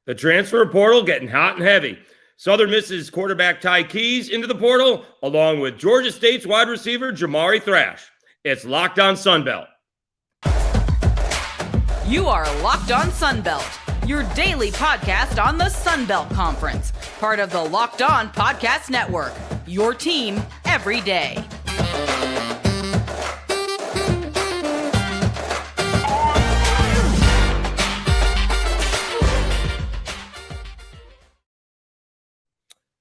The transfer portal getting hot and heavy. Southern Miss's quarterback Ty Keys into the portal, along with Georgia State's wide receiver Jamari Thrash. It's Locked On Sunbelt. You are Locked On Sunbelt, your daily podcast on the Sunbelt Conference, part of the Locked On Podcast Network, your team every day.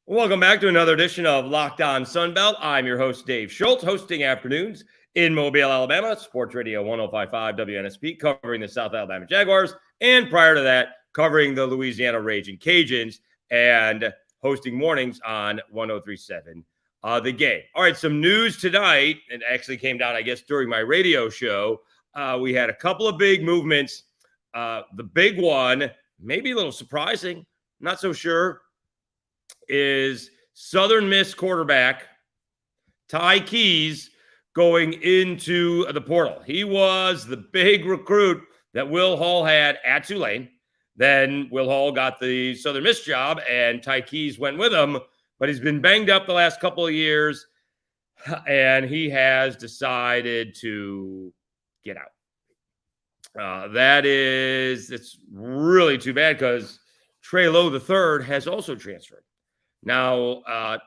Welcome back to another edition of Locked On Sunbelt. I'm your host, Dave Schultz, hosting afternoons in Mobile, Alabama, Sports Radio 105.5 WNSP, covering the South Alabama Jaguars, and prior to that, covering the Louisiana Raging Cajuns, and hosting mornings on 103.7 The Game. All right, some news tonight. It actually came down, I guess, during my radio show. We had a couple of big movements. The big one, maybe a little surprising, not so sure, is Southern Miss quarterback Ty Keys going into the portal. He was the big recruit that Will Hall had at Tulane. Then Will Hall got the Southern Miss job, and Ty Keys went with him, but he's been banged up the last couple of years, and he has decided to get out. It's really too bad because Trey Lowe III has also transferred. Now,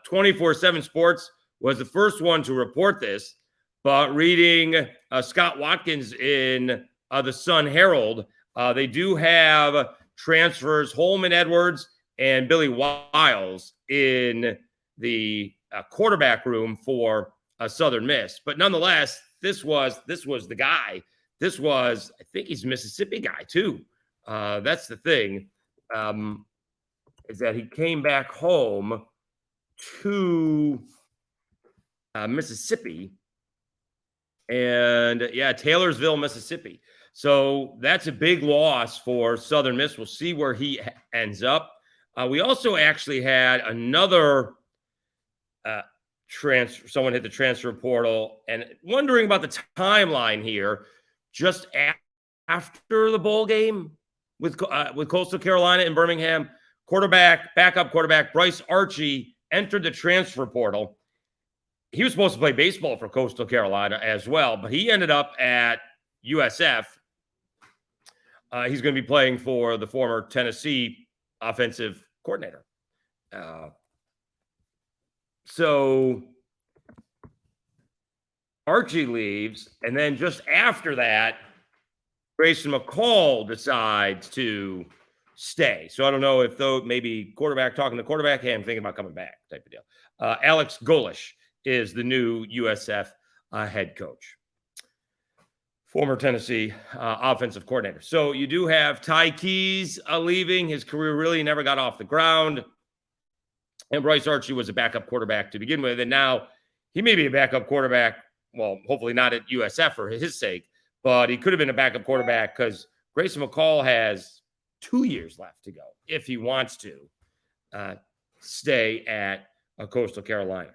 24/7 Sports was the first one to report this, but reading Scott Watkins in the Sun Herald, they do have transfers Holman Edwards and Billy Wiles in the quarterback room for Southern Miss. But nonetheless, this was the guy. This was, I think he's a Mississippi guy too. That's the thing. Is that he came back home to Mississippi, and Taylorsville, Mississippi. So that's a big loss for Southern Miss. We'll see where he ends up. We also actually had another transfer. Someone hit the transfer portal, and wondering about the timeline here. Just after the bowl game with Coastal Carolina in Birmingham, backup quarterback Bryce Archie entered the transfer portal. He was supposed to play baseball for Coastal Carolina as well, but he ended up at USF. He's going to be playing for the former Tennessee offensive coordinator. So Archie leaves, and then just after that, Grayson McCall decides to stay. So I don't know if maybe quarterback talking to quarterback, hey, I'm thinking about coming back type of deal. Alex Golish is the new USF head coach, former Tennessee offensive coordinator. So you do have Ty Keys leaving. His career really never got off the ground. And Bryce Archie was a backup quarterback to begin with. And now he may be a backup quarterback. Well, hopefully not at USF for his sake, but he could have been a backup quarterback because Grayson McCall has 2 years left to go if he wants to stay at Coastal Carolina.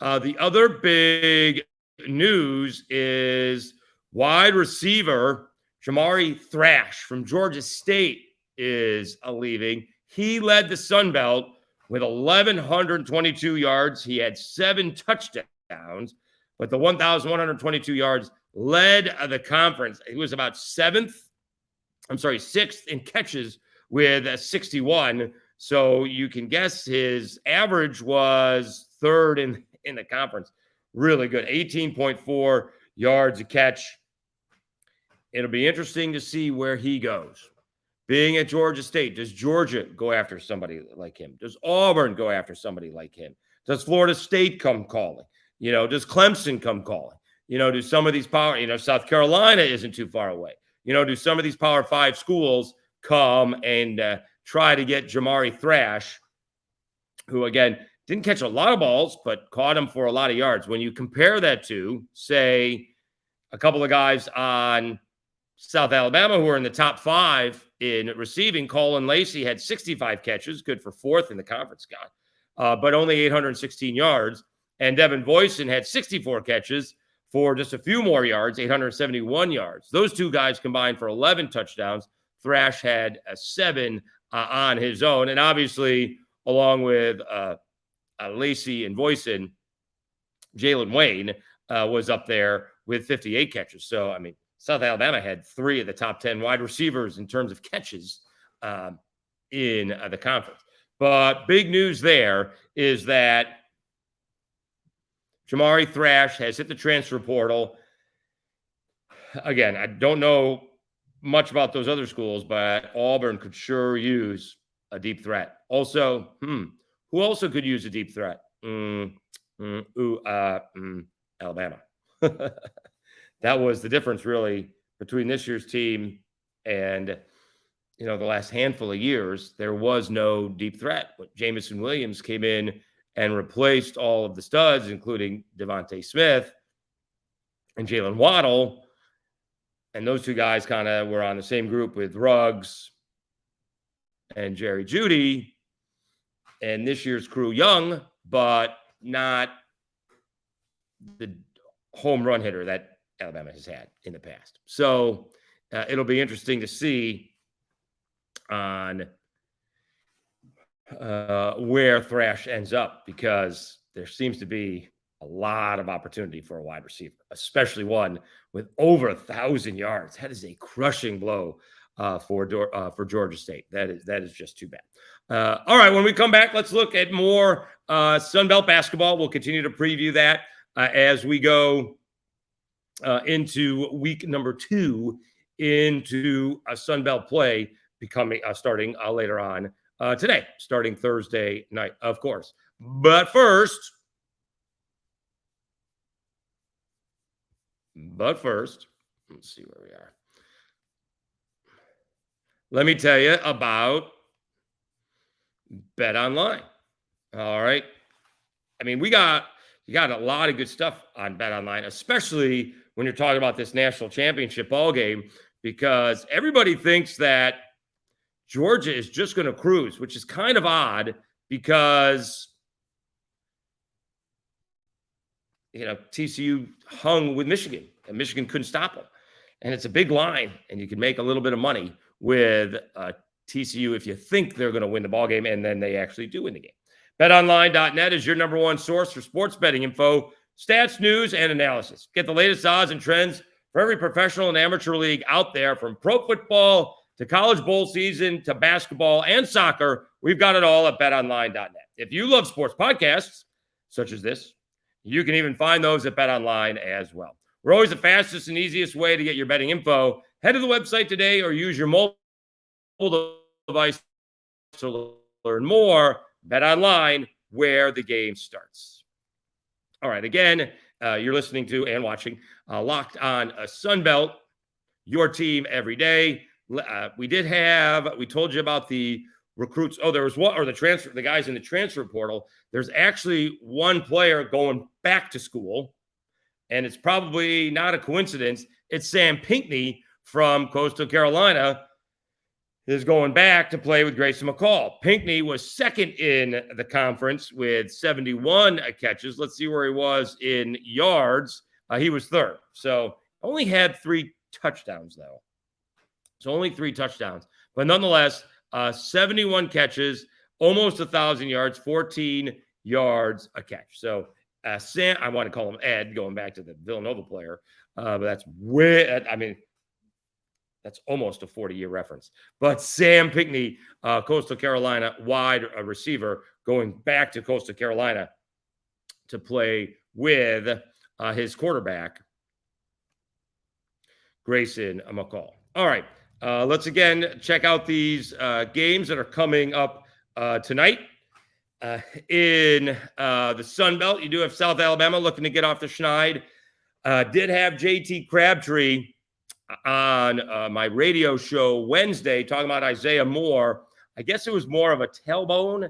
The other big news is wide receiver Jamari Thrash from Georgia State is leaving. He led the Sun Belt with 1,122 yards. He had 7 touchdowns, but the 1,122 yards led the conference. He was about 6th in catches with 61. So you can guess his average was 3rd in the conference. Really good. 18.4 yards a catch. It'll be interesting to see where he goes. Being at Georgia State, does Georgia go after somebody like him? Does Auburn go after somebody like him? Does Florida State come calling? Does Clemson come calling? Do some of these South Carolina isn't too far away. Do some of these Power 5 schools come and try to get Jamari Thrash, who, again, didn't catch a lot of balls, but caught him for a lot of yards. When you compare that to, say, a couple of guys on South Alabama who are in the top 5 in receiving, Colin Lacey had 65 catches, good for 4th in the conference, but only 816 yards. And Devin Voisin had 64 catches for just a few more yards, 871 yards. Those two guys combined for 11 touchdowns. Thrash had 7 on his own. And obviously, along with Lacey and Voisin, Jalen Wayne was up there with 58 catches. So, I mean, South Alabama had 3 of the top 10 wide receivers in terms of catches in the conference. But big news there is that Jamari Thrash has hit the transfer portal. Again, I don't know much about those other schools, but Auburn could sure use a deep threat. Also, who also could use a deep threat? Alabama. That was the difference, really, between this year's team and the last handful of years. There was no deep threat. But Jamison Williams came in and replaced all of the studs, including Devontae Smith and Jalen Waddle. And those 2 guys kind of were on the same group with Ruggs and Jerry Jeudy. And this year's crew, young, but not the home run hitter that Alabama has had in the past. So it'll be interesting to see on where Thrash ends up, because there seems to be a lot of opportunity for a wide receiver, especially one with over 1,000 yards. That is a crushing blow for Georgia State. That is just too bad. All right, when we come back, let's look at more Sun Belt basketball. We'll continue to preview that as we go into week number 2 into Sun Belt play starting later on today, starting Thursday night, of course. But first, let's see where we are. Let me tell you about Bet Online. All right. I mean, you got a lot of good stuff on Bet Online, especially when you're talking about this national championship ball game, because everybody thinks that Georgia is just going to cruise, which is kind of odd because TCU hung with Michigan and Michigan couldn't stop them. And it's a big line, and you can make a little bit of money with TCU if you think they're going to win the ball game, and then they actually do win the game. BetOnline.net is your number 1 source for sports betting info, stats, news, and analysis. Get the latest odds and trends for every professional and amateur league out there, from pro football to college bowl season to basketball and soccer. We've got it all at BetOnline.net. If you love sports podcasts such as this, you can even find those at BetOnline as well. We're always the fastest and easiest way to get your betting info. Head to the website today or use your mobile device to learn more. BetOnline, where the game starts. All right, again, you're listening to and watching Locked On Sunbelt, your team every day. We told you about the recruits. Oh, there was one, or the guys in the transfer portal. There's actually one player going back to school, and it's probably not a coincidence. It's Sam Pinckney from Coastal Carolina is going back to play with Grayson McCall. Pinckney was second in the conference with 71 catches. Let's see where he was in yards. He was third. So only had 3 touchdowns, though. So only 3 touchdowns. But nonetheless, 71 catches, almost 1,000 yards, 14 yards a catch. So Sam, I want to call him Ed, going back to the Villanova player. But that's that's almost a 40-year reference. But Sam Pinckney, Coastal Carolina wide receiver, going back to Coastal Carolina to play with his quarterback, Grayson McCall. All right, let's again check out these games that are coming up tonight. In the Sun Belt, you do have South Alabama looking to get off the schneid. Did have JT Crabtree on my radio show Wednesday talking about Isaiah Moore. I guess it was more of a tailbone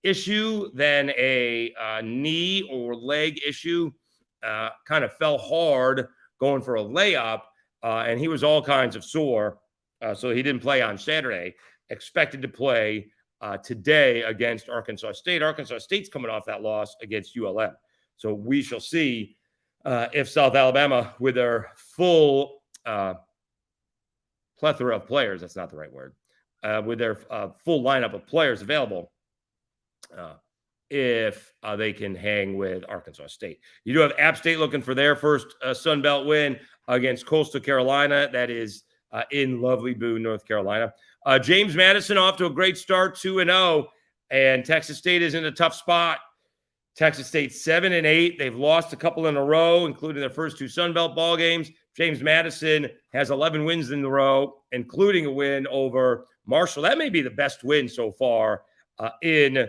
issue than a knee or leg issue. Kind of fell hard going for a layup, and he was all kinds of sore. So he didn't play on Saturday. Expected to play today against Arkansas State. Arkansas State's coming off that loss against ULM. So we shall see if South Alabama, with their full plethora of players, that's not the right word, with their full lineup of players available if they can hang with Arkansas State. You do have App State looking for their first Sun Belt win against Coastal Carolina. That is in lovely Boone, North Carolina. James Madison off to a great start, 2-0, and Texas State is in a tough spot. Texas State 7-8. They've lost a couple in a row, including their first two Sun Belt ball games. James Madison has 11 wins in a row, including a win over Marshall. That may be the best win so far in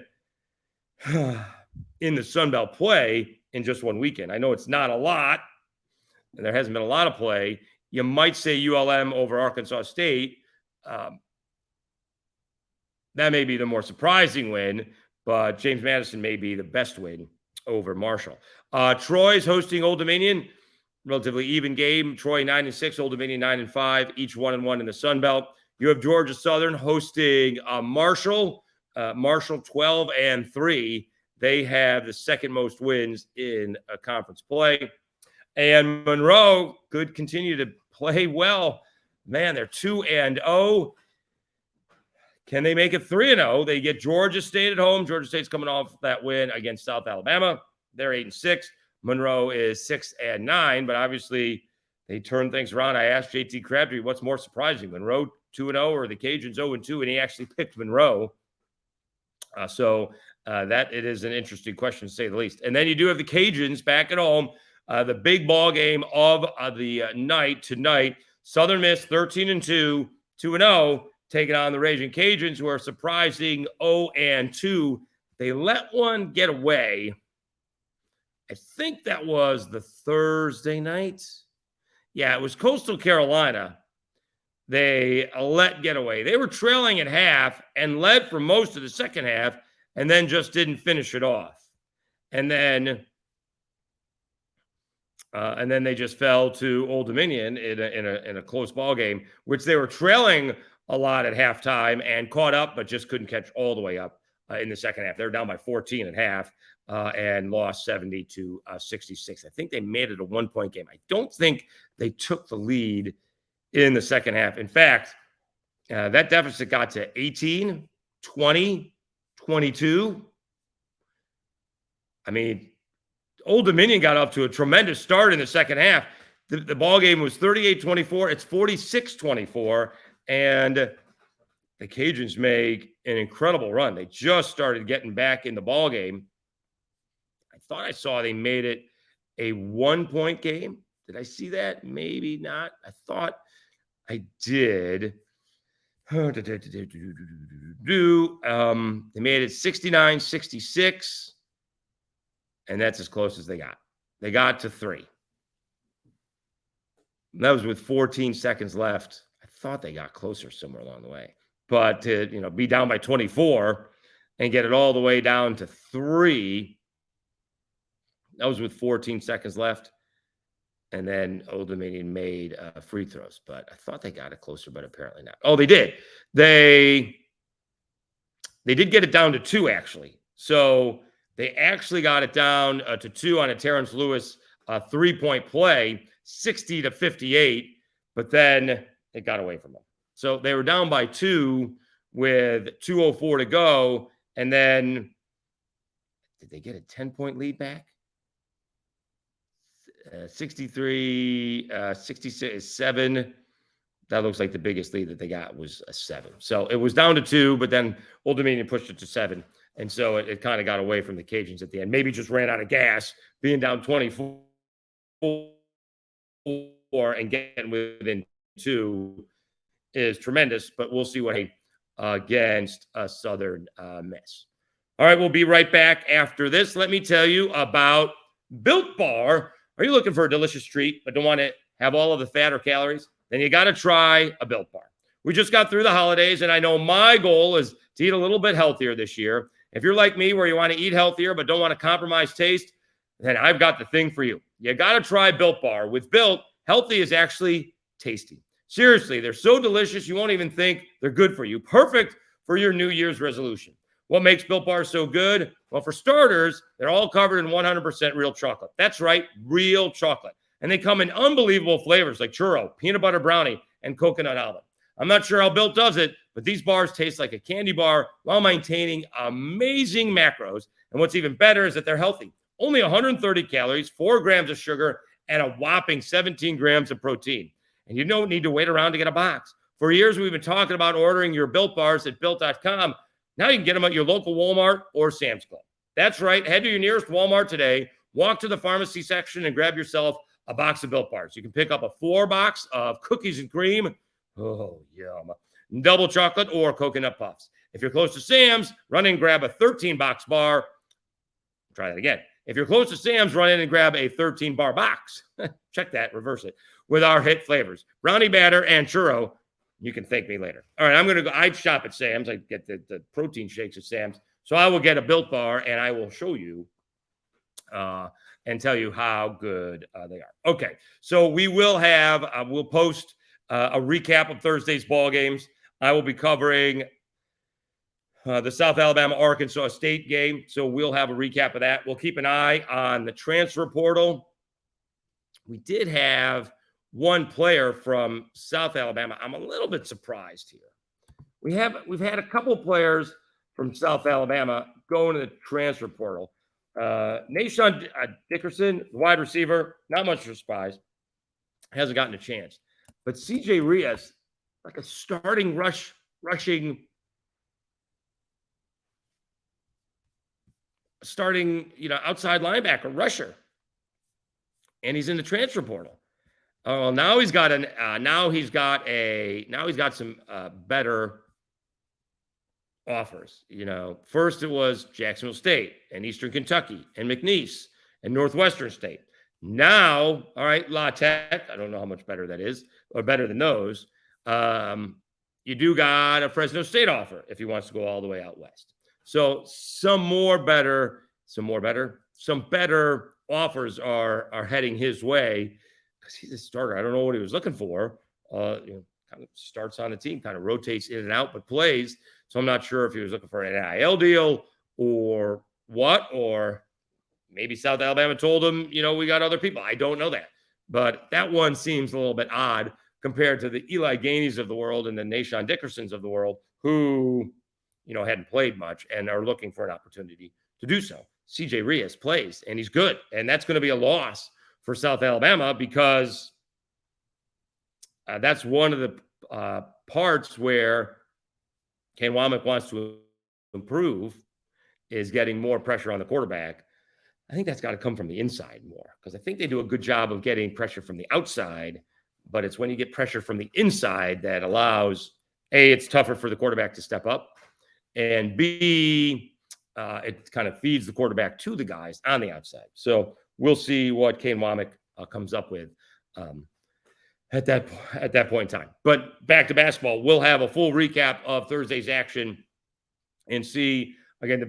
the Sun Belt play in just one weekend. I know it's not a lot, and there hasn't been a lot of play. You might say ULM over Arkansas State. That may be the more surprising win, but James Madison may be the best win over Marshall. Troy's hosting Old Dominion. Relatively even game. Troy 9-6, Old Dominion 9-5, each 1-1 in the Sun Belt. You have Georgia Southern hosting Marshall. Marshall 12-3. They have the second most wins in conference play. And Monroe could continue to play well. Man, they're 2-0. Can they make it 3-0? They get Georgia State at home. Georgia State's coming off that win against South Alabama. They're 8-6. Monroe is 6-9, but obviously they turn things around. I asked JT Crabtree, what's more surprising, Monroe 2-0 or the Cajuns 0-2, and he actually picked Monroe. So that it is an interesting question to say the least. And then you do have the Cajuns back at home. The big ball game of the night tonight. Southern Miss 13-2, 2-0, taking on the Raging Cajuns, who are surprising 0-2. They let one get away. I think that was the Thursday night. Yeah, it was Coastal Carolina. They let get away. They were trailing at half and led for most of the second half and then just didn't finish it off. And then they just fell to Old Dominion in a close ball game, which they were trailing a lot at halftime and caught up, but just couldn't catch all the way up in the second half. They were down by 14 at half. And lost 70-66. I think they made it a 1-point game. I don't think they took the lead in the second half. In fact, that deficit got to 18, 20, 22. I mean, Old Dominion got up to a tremendous start in the second half. The ball game was 38-24. It's 46-24. And the Cajuns make an incredible run. They just started getting back in the ball game. I thought I saw they made it a 1-point game. Did I see that? Maybe not. I thought I did. They made it 69-66, and that's as close as they got. They got to 3. That was with 14 seconds left. I thought they got closer somewhere along the way. But to be down by 24 and get it all the way down to 3. That was with 14 seconds left. And then Old Dominion made free throws. But I thought they got it closer, but apparently not. Oh, they did. They did get it down to 2, actually. So they actually got it down to 2 on a Terrence Lewis 3-point play, 60-58. But then it got away from them. So they were down by 2 with 2:04 to go. And then did they get a 10-point lead back? 63, 66, 7. That looks like the biggest lead that they got was a 7. So it was down to 2, but then Old Dominion pushed it to 7. And so it kind of got away from the Cajuns at the end. Maybe just ran out of gas, being down 24 and getting within 2 is tremendous, but we'll see what against Southern Miss. All right, we'll be right back after this. Let me tell you about Built Bar. Are you looking for a delicious treat but don't want to have all of the fat or calories? Then you got to try a Built Bar. We just got through the holidays, and I know my goal is to eat a little bit healthier this year. If you're like me, where you want to eat healthier but don't want to compromise taste, then I've got the thing for you. You got to try Built Bar. With Built, healthy is actually tasty. Seriously, they're so delicious you won't even think they're good for you. Perfect for your New Year's resolution. What makes Built Bar so good? Well, for starters, they're all covered in 100% real chocolate. That's right, real chocolate. And they come in unbelievable flavors like churro, peanut butter brownie, and coconut almond. I'm not sure how Built does it, but these bars taste like a candy bar while maintaining amazing macros. And what's even better is that they're healthy. Only 130 calories, 4 grams of sugar, and a whopping 17 grams of protein. And you don't need to wait around to get a box. For years, we've been talking about ordering your Built bars at Built.com. Now you can get them at your local Walmart or Sam's Club. That's right. Head to your nearest Walmart today, walk to the pharmacy section, and grab yourself a box of Built bars. You can pick up a 4-box of cookies and cream. Oh, yum. Double chocolate or coconut puffs. If you're close to Sam's, run in and grab a 13-box bar. Try that again. If you're close to Sam's, run in and grab a 13-bar box. Check that, reverse it, with our hit flavors, brownie batter and churro. You can thank me later. All right, I'm going to go. I shop at Sam's. I get the protein shakes at Sam's. So I will get a Built bar, and I will show you and tell you how good they are. Okay, so we will have, we'll post a recap of Thursday's ball games. I will be covering the South Alabama-Arkansas State game, so we'll have a recap of that. We'll keep an eye on the transfer portal. We did have one player from South Alabama. I'm a little bit surprised here. We've had a couple players from South Alabama go into the transfer portal. Nashawn Dickerson, the wide receiver, not much of a surprise, hasn't gotten a chance. But CJ Rios, like a starting rushing, outside linebacker, rusher, and he's in the transfer portal. Oh, now he's got some better offers. First it was Jacksonville State and Eastern Kentucky and McNeese and Northwestern State. Now, all right, La Tech. I don't know how much better that is, or better than those. You do got a Fresno State offer if he wants to go all the way out west. So some better offers are heading his way because he's a starter. I don't know what he was looking for. Kind of starts on the team, kind of rotates in and out, but plays. So I'm not sure if he was looking for an NIL deal or what, or maybe South Alabama told him, we got other people. I don't know that. But that one seems a little bit odd compared to the Eli Gaines of the world and the Nashawn Dickersons of the world who, hadn't played much and are looking for an opportunity to do so. CJ Rios plays, and he's good. And that's going to be a loss for South Alabama because that's one of the parts where Ken Womack wants to improve is getting more pressure on the quarterback. I think that's got to come from the inside more because I think they do a good job of getting pressure from the outside, but it's when you get pressure from the inside that allows, A, it's tougher for the quarterback to step up, and B, it kind of feeds the quarterback to the guys on the outside. So we'll see what Kane Womack comes up with at that point in time. But back to basketball, we'll have a full recap of Thursday's action and see, again,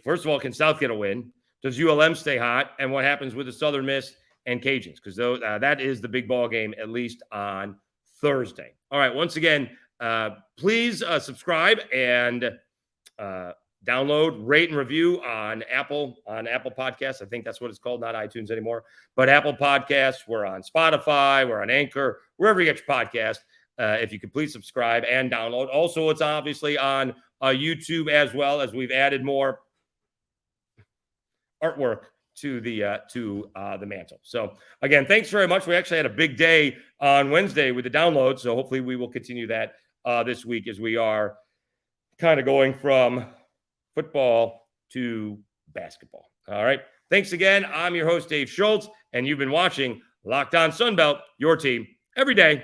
first of all, can South get a win? Does ULM stay hot? And what happens with the Southern Miss and Cajuns? Because that is the big ball game, at least on Thursday. All right, once again, please subscribe and download, rate, and review on Apple Podcasts. I think that's what it's called, not iTunes anymore. But Apple Podcasts, we're on Spotify, we're on Anchor, wherever you get your podcast. If you could please subscribe and download. Also, it's obviously on YouTube as well, as we've added more artwork to the mantle. So again, thanks very much. We actually had a big day on Wednesday with the download. So hopefully we will continue that this week as we are kind of going from football to basketball. All right. Thanks again. I'm your host, Dave Schultz, and you've been watching Locked On Sunbelt, your team every day.